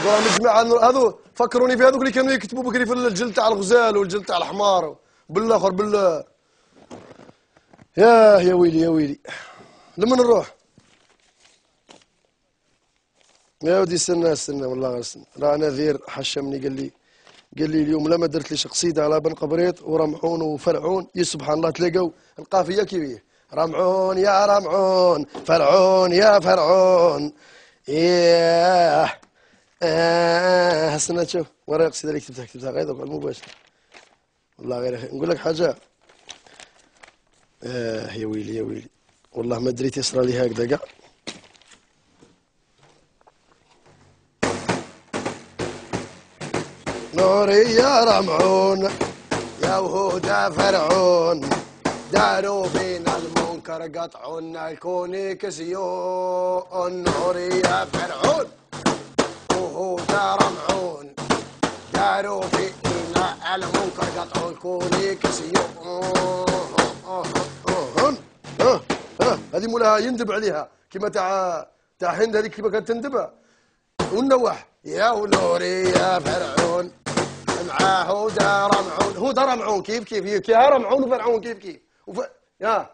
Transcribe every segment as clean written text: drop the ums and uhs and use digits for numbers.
راه مجمع هذو فكروني في هذوك اللي كانوا يكتبوا بكري في الجلد تاع الغزال والجلد تاع الحمار بالاخر يا ويلي يا ويلي. لمن نروح؟ يا ودي استنى والله غير استنى. راه نذير حشمني قال لي اليوم لا ما درت ليش قصيده على بن قبريط ورمعون وفرعون. يا سبحان الله تلاقوا القافيه كيفيه. رمعون يا رمعون، فرعون يا فرعون. ياه استنى تشوف ورا القصيده اللي كتبتها غير دوك على المباشر. والله غير نقول لك حاجه. يا ويلي يا ويلي والله ما دريت يصرى لي هكذا كاع. نوري يا رمعون يا وهود فرعون، داروا فينا المنكر قطعونا الكوني كسيون. نوري يا فرعون وهود رمعون، داروا فينا المنكر قطعوا الكوني كسيون. هذه مولاها يندب عليها كما تاع هند هذيك كيما كانت تندبها والنواح. يا ونوري يا فرعون معاه هدى رمعون. هدى رمعون كيف يا رمعون وفرعون كيف يا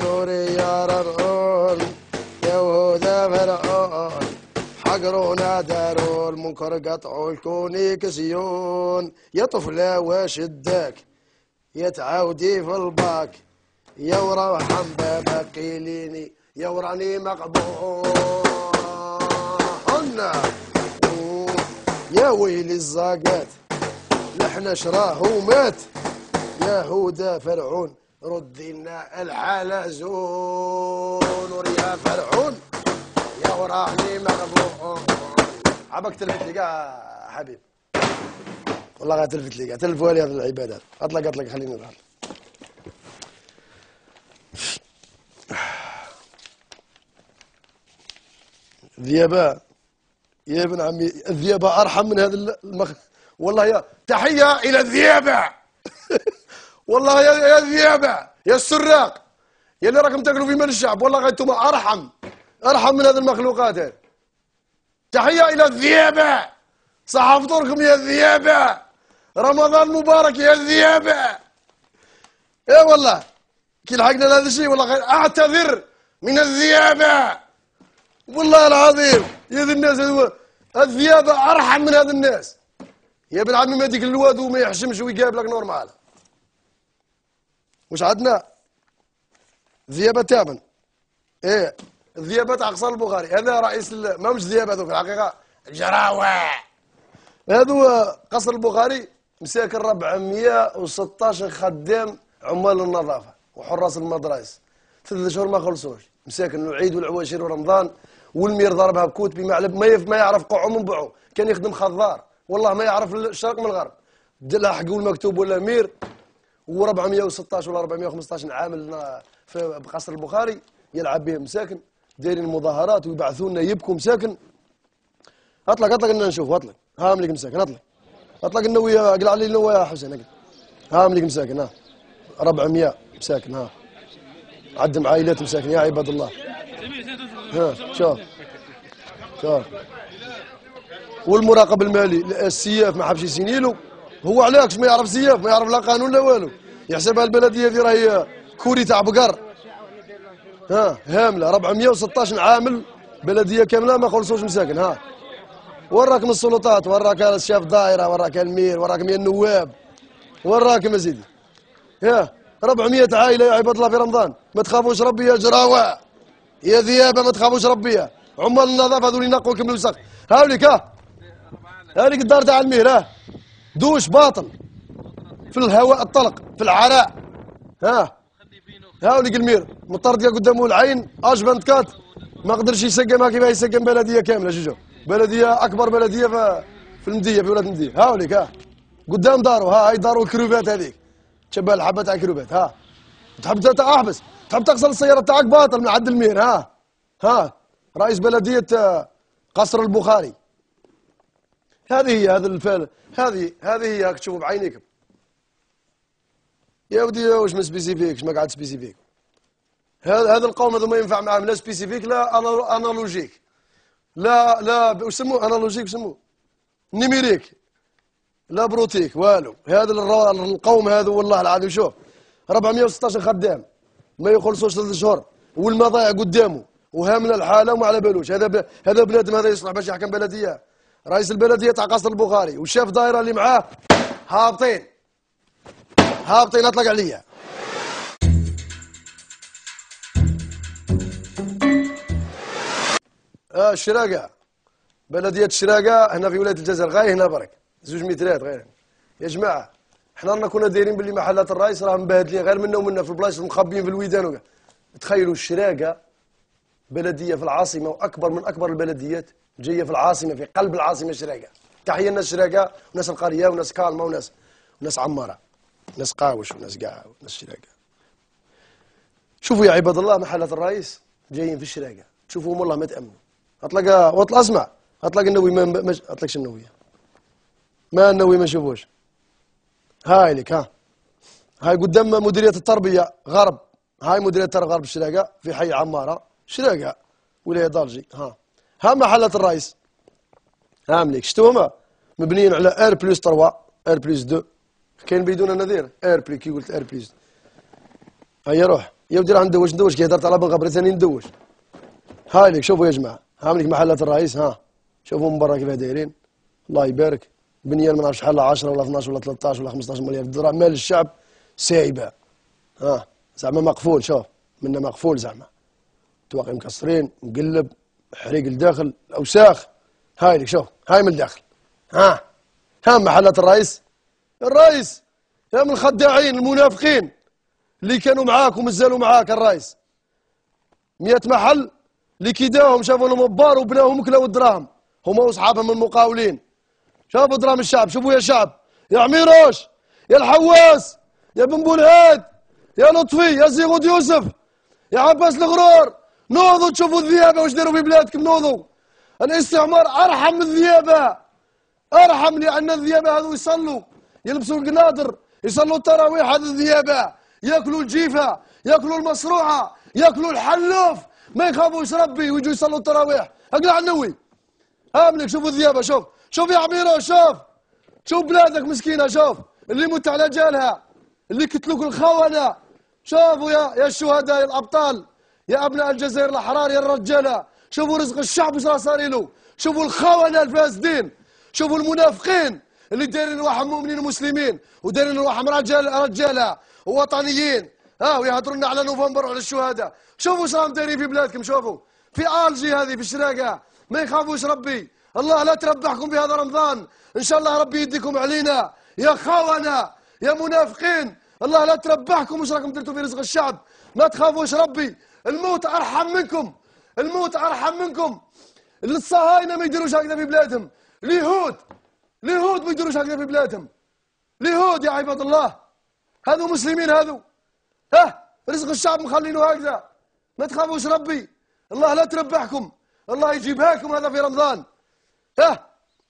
نوري يا رمعون يا هدى فرعون، حقرونا داروا المنكر قطعوا الكوني كسيون. يا طفله واش داك يا تعاودي في الباك، يا وروح بابك قيليني يا وراني مقبول. يا ويلي الزاقات لحنا شراه ومات. يا هدى فرعون ردي لنا الحلزون. يا فرعون يا وراني مقبول. عباك تلفت لي كاع حبيب والله غير تلفت لي كاع تلفوا لي هذه العبادات. اطلق خليني نروح. ذيابة يا ابن عمي، الذيابة أرحم من هذا والله يا تحية إلى الذيابة. والله يا الذيابة يا السراق يا اللي راكم تاكلوا في مال الشعب، والله غير انتم أرحم من هذه المخلوقات هذه. تحية إلى الذيابة، صحة فطوركم يا الذيابة، رمضان مبارك يا الذيابة. اي والله كي لحقنا لهذا الشيء والله غير أعتذر من الذيابة والله العظيم. يا ذي الناس الذيابة أرحم من هذا الناس. يا ابن عمي ما ديك الواد وما يحشمش ويقابلك نورمال. واش عندنا؟ ذيابة تامن. ايه الذيابة تاع قصر البخاري هذا رئيس ماهمش ذيابة هذوك في الحقيقة جراوة. هذو قصر البخاري مساكن 416 خدام عمال النظافة وحراس المدارس 3 شهور ما خلصوش. مساكن العيد والعواشر ورمضان والمير ضربها بكوت بمعلب ما يعرف قعو من بعو. كان يخدم خضار والله ما يعرف الشرق من الغرب. لاحق المكتوب ولا مير و416 ولا 415 عامل في قصر البخاري يلعب بهم مساكن دايرين مظاهرات ويبعثوا لنا يبكوا مساكن. اطلق لنا نشوف. اطلق هام لك مساكن. اطلق النووي اقلع لي النووي يا حسين. هام لك مساكن 400 مساكن. عدم عائلات مساكن يا عباد الله. شوف والمراقب المالي السياف ما حبش يسينيلو. هو علاش ما يعرف سياف ما يعرف لا قانون لا والو. يحسبها البلديه هذه راهي كوري تاع بقر. هامله 416 عامل بلديه كامله ما خلصوش مساكن. وراك من السلطات، وراك الشاف دايره، وراك المير، وراك من النواب، وراكم يا سيدي. 400 عائله يا عباد الله في رمضان. ما تخافوش ربي يا جراوه يا ذيابه، ما تخافوش ربي. عمال النظافه هذول ينقوا لكم الوسخ. هاوليك هاوليك الدار تاع المير دوش باطل في الهواء الطلق في العراء. هاوليك المير مطرديه قدامه العين اجبنت كات ما قدرش يسقمها كيما يسقم بلديه كامله. جوجو بلديه اكبر بلديه في المديه في ولاد المديه. هاوليك قدام دارو. هاي دارو الكروبات هذيك تشبه الحبه تاع الكروبات. تحب احبس تحب تغسل السياره تاعك باطل من عند المير. رئيس بلديه قصر البخاري. هذه هي هذا الفعل. هذه هي راك تشوفوا بعينيكم. يا ودي واش ما سبيسيفيكش ما قعد سبيسيفيك. هذا القوم هذا ما ينفع معاهم لا سبيسيفيك لا انالوجيك. لا لا وش يسموه انالوجيك وش يسموه نيميريك لا بروتيك والو. هذا القوم هذا والله العظيم شوف 416 خدام ما يخلصوش 3 شهور والمضايع قدامه وهامنا الحاله وما على بالوش. هذا بنادم هذا يصلح باش يحكم بلديه. رئيس البلديه تاع قصر البخاري والشاف دايره اللي معاه هابطين اطلق عليا. الشراقه بلديه الشراقه هنا في ولايه الجزائر غايه هنا برك 2 مترات غير. يا جماعه احنا رانا كنا دايرين باللي محلات الرايس راه مبهدلين غير منا ومنا في البلايص مخبيين في الويدان وكاع. تخيلوا الشراقه بلديه في العاصمه واكبر من اكبر البلديات جايه في العاصمه في قلب العاصمه الشراقه. تحيه الناس الشراقه وناس القريه وناس كالمه وناس عماره ناس قاوش وناس قاع وناس الشراقه. شوفوا يا عباد الله محلات الرايس جايين في الشراقه تشوفوهم والله ما تامنوا. اطلق اسمع اطلق النووي ما اطلقش النووي ما النووي ما نشوفوش. هاي لك هاي قدام مديريه التربيه غرب. هاي مديريه التربيه غرب الشراقه في حي عماره شراقه ولايه دالجي. ها محلات الرايس ها مليك شتو هما مبنيين على ار بلس 3 ار بلس 2 كاين بدون نظير ار بلي كي قلت ار بلس. هيا روح يا ودي راه ندوش كي هدرت على بن غبري ثاني ندوش. هاي لك شوفوا يا جماعه ها مليك محلات الرايس شوفوا من برا كيف دايرين الله يبارك. بنيان ما نعرفش شحال 10 ولا 12 ولا 13 ولا 15 مليار درهم مال الشعب سايبه. زعما مقفول شوف منا مقفول زعما تواقي مكسرين مقلب حريق الداخل اوساخ. هاي لك شوف هاي من الداخل. ها محلات الرايس يا من الخداعين المنافقين اللي كانوا معاك ومازالوا معاك الرايس 100 محل اللي كيداهم شافوا لهم بار وبناهم كلاو الدراهم هما واصحابهم المقاولين. شوفوا دراهم الشعب شوفوا يا شعب يا عميروش يا الحواس يا بن بولهاد يا لطفي يا زيغود يوسف يا عباس الغرور نوضوا تشوفوا الذيابه واش داروا في بلادكم. نوضوا الاستعمار ارحم من الذيابه ارحم لان الذيابه هذو يصلوا يلبسوا القناطر يصلوا التراويح. هذه الذيابه ياكلوا الجيفه ياكلوا المصروعه ياكلوا الحلوف ما يخافوش ربي ويجوا يصلوا التراويح. اقلع النووي ملك شوفوا الذيابه شوف يا عميرو شوف بلادك مسكينه شوف اللي مت على جالها اللي قتلوك الخونه. شوفوا يا الشهداء يا الابطال يا ابناء الجزائر الاحرار يا الرجاله. شوفوا رزق الشعب واش راه صار له. شوفوا الخونه الفاسدين شوفوا المنافقين اللي دايرين رواحهم مؤمنين ومسلمين ودايرين رواحهم رجاله ووطنيين ويهضروا لنا على نوفمبر وعلى الشهداء. شوفوا واش راهم دايرين في بلادكم. شوفوا في الجي هذه في الشراقه ما يخافوش ربي. الله لا تربحكم بهذا رمضان ان شاء الله ربي يديكم علينا يا خونه يا منافقين. الله لا تربحكم واش راكم درتوا في رزق الشعب. ما تخافوش ربي الموت ارحم منكم الصهاينه ما يديروش هكذا في بلادهم. اليهود ما يديروش هكذا في بلادهم. اليهود يا عباد الله هذو مسلمين هذو رزق الشعب مخلينه هكذا. ما تخافوش ربي الله لا تربحكم الله يجيبها لكم هذا في رمضان.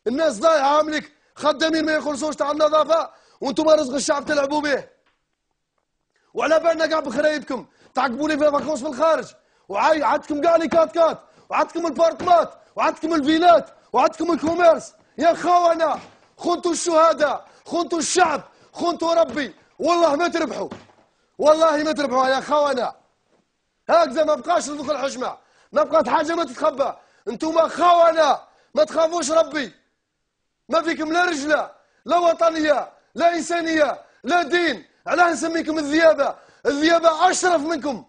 الناس ضايعه عاملك خدامين ما يخلصوش تاع النظافه وانتم رزق الشعب تلعبوا به. وعلى بالنا كاع بخرايبكم تعقبوا لي في فاكونس في الخارج وعندكم كاع لي كات وعندكم البارتمات وعندكم الفيلات وعندكم الكوميرس. يا خونه خنتوا الشهداء خنتوا الشعب خنتوا ربي والله ما تربحوا يا خونه. هكذا ما بقاش رزق الحشمه ما بقات حاجه ما تتخبى. انتم خونه ما تخافوش ربي. ما فيكم لا رجله لا وطنيه لا انسانيه لا دين. علاه نسميكم الذيابه اشرف منكم.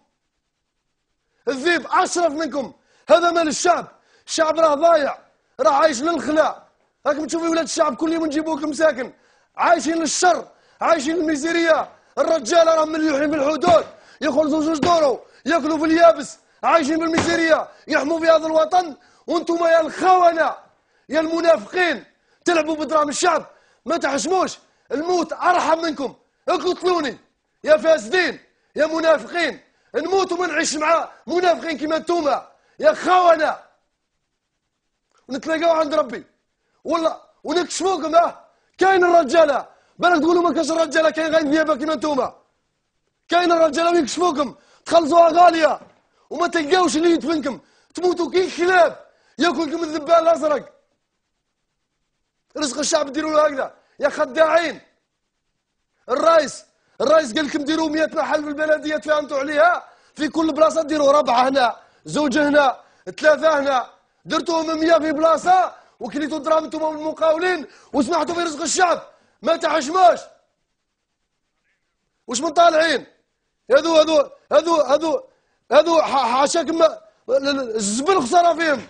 الذيب اشرف منكم. هذا مال الشعب راه ضايع راه عايش للخلا. راكم تشوفوا ولاد الشعب كل يوم نجيبوا لكم مساكن عايشين للشر عايشين للميزيريه. الرجاله راهم مليوحين بالحدود يخلصوا 2 دورو ياكلوا في اليابس عايشين بالميزيريه يحموا في هذا الوطن. وانتم يا الخونه يا المنافقين تلعبوا بدراهم الشعب ما تحشموش. الموت ارحم منكم. اقتلوني يا فاسدين يا منافقين نموت وما نعيش مع منافقين كيما انتوما يا خونه. ونتلاقاو عند ربي والله ونكشفوكم. كاين الرجاله بالك تقولوا ما كاينش الرجاله كاين غير ذيابه كيما انتوما. كاين الرجاله ويكشفوكم تخلصوها غاليه وما تلقاوش اللي يدفنكم تموتوا كي كلاب ياكلكم الذبان الازرق. رزق الشعب ديروا له هكذا يا خداعين. الرئيس قال لكم ديروا 100 محل في البلديات فهمتوا عليها، في كل بلاصه ديروا 4 هنا، 2 هنا، 3 هنا، درتوهم 100 في بلاصه وكليتوا الدراهم انتم المقاولين وسمحتوا في رزق الشعب ما تحشموش. واش من طالعين؟ هذو حاشاكم الزبل خساره فيهم،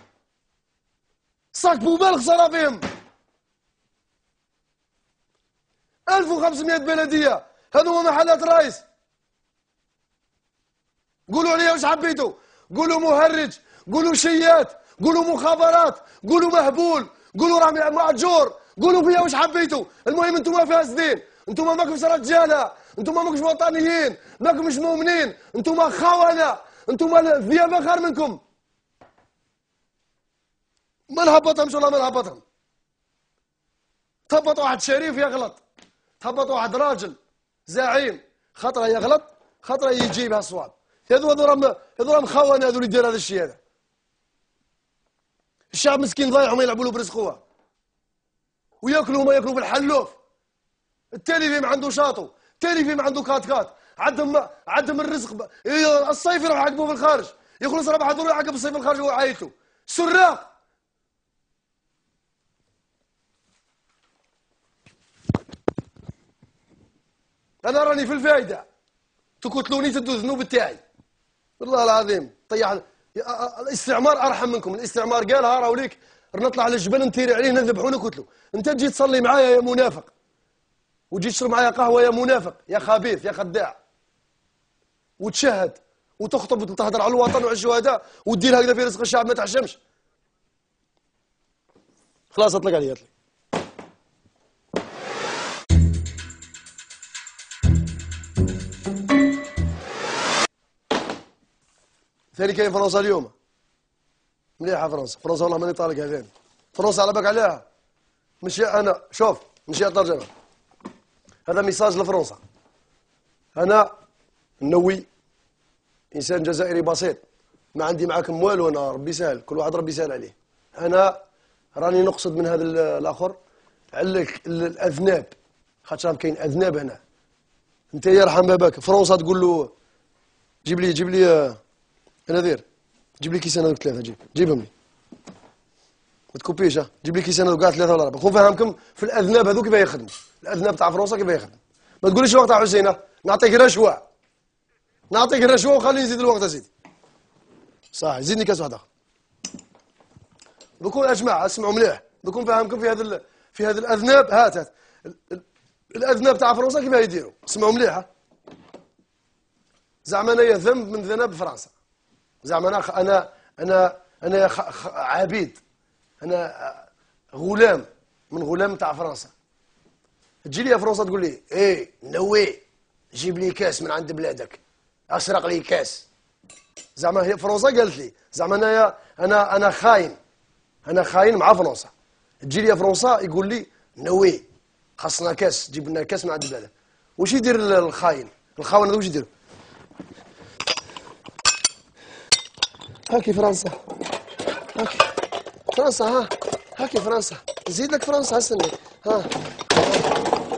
صاك بوبال خساره فيهم. 1500 بلديه هذو هما محلات الرئيس. قولوا عليها واش حبيتوا، قولوا مهرج، قولوا شيات، قولوا مخابرات، قولوا مهبول، قولوا راه معجور، قولوا فيها واش حبيتوا، المهم انتم فاسدين، انتم ماكمش رجاله، انتم ماكمش وطنيين، ماكمش مؤمنين، انتم خونه، انتم الذئاب خير منكم. ما نهبطهمش والله ما نهبطهم. تهبط واحد شريف يغلط، تهبط واحد راجل زعيم خطره يغلط خطره يجيبها الصواب. هذو راهم خونه هذو اللي يدير هذا الشيء هذا. الشعب مسكين ضايع وما يلعبوا له برزقوه وياكلوا ما ياكلوا بالحلوف. التالي فيهم عنده شاطو، التالي فيهم عنده كات، عندهم الرزق الصيف يروح يعقبوا في الخارج، يخلص ربع دور يعقب الصيف في الخارج وهو عايلته. سراق. انا راني في الفايده، تقتلوني تدوا الذنوب تاعي والله العظيم. طيح الاستعمار ارحم منكم. الاستعمار قالها راه وليك نطلع على الجبل نتيري عليه نذبحو نقتلو. انت تجي تصلي معايا يا منافق، وتجي تشرب معايا قهوه يا منافق يا خبيث يا خداع، وتشهد وتخطب وتهضر على الوطن وعلى الشهداء ودير هكذا في رزق الشعب ما تحشمش. خلاص اطلق عليه اطلق. ثاني كاين فرنسا اليوم مليحه. فرنسا والله ماني طالقها ثاني. فرنسا على بالك عليها مش انا. شوف مش الترجمه، هذا ميساج لفرنسا. انا نوي انسان جزائري بسيط، ما عندي معاكم والو، انا ربي سهل، كل واحد ربي سهل عليه. انا راني نقصد من هذا الاخر على الاذناب، خاطر كاين اذناب هنا. انت يرحم باباك فرنسا تقول له جيب لي نذير، جيب لي كيسان هذوك 3، جيبهم لي ما تكوبيش. جيب لي كيسان هذوك كاع 3 ولا 4. كون فهمكم في الاذناب هذوك كيف يخدموا، الاذناب تاع فرنسا كيف يخدم. ما تقوليش الوقت تاع حسين، نعطيك رشوه، نعطيك رشوه وخليني نزيد الوقت اسيدي. صح زيدني كاس واحد اخر. بكون يا جماعه اسمعوا مليح، بكون فهمكم في هذه الاذناب. هات الاذناب تاع فرنسا كيف يديروا، اسمعوا مليح. زعما انايا ذنب من ذنب فرنسا، زعما انا عبيد، انا غلام من غلام تاع فرنسا. تجي لي فرنسا تقول لي ايه نوي جيب لي كاس من عند بلادك، اسرق لي كاس. زعما هي فرنسا قالت لي زعما انا خاين، انا خاين مع فرنسا. تجي لي فرنسا يقول لي نوي خاصنا كاس، جيب لنا كاس من عند بلادك. واش يدير الخاين؟ الخاون هذا واش يدير؟ هاكي فرنسا، هاكي فرنسا، هاكي فرنسا، نزيد لك فرنسا استنى. ها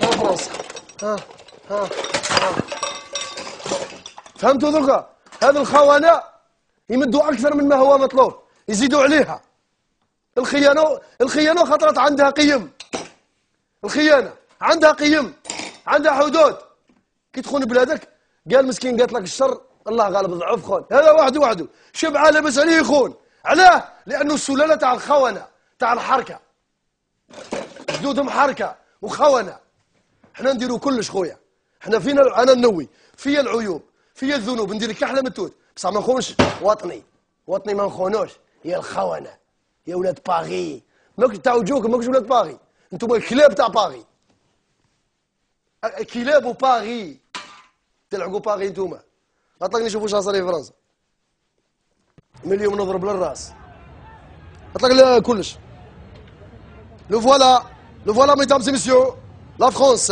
فرنسا، ها فهمتوا دوكا؟ هذا الخونه يمدوا اكثر من ما هو مطلوب، يزيدوا عليها. الخيانه خطرت عندها قيم، الخيانه عندها قيم، عندها حدود. كي تخون بلادك قال مسكين قالت لك الشر الله غالب الضعف خون، هذا وحده شبعه لابس عليه يخون. علاه؟ لانه السلاله تاع الخونه تاع الحركه، جدودهم حركه وخونه. حنا نديروا كلش خويا، حنا فينا انا نوي فيا العيوب فيا الذنوب، ندير كحله متوت بصح ما نخونش وطني ما نخونوش. يا الخونه يا ولاد باغي، ماكش تاع وجوهكم، ماكش ولاد باغي، انتم الكلاب تاع باغي، كلاب باغي تلعقوا باغي انتوما. اطلقني شوفوا واش صار في فرنسا. من اليوم نضرب للراس، اطلق كلش. لو فوالا ميدامز et messieurs, la France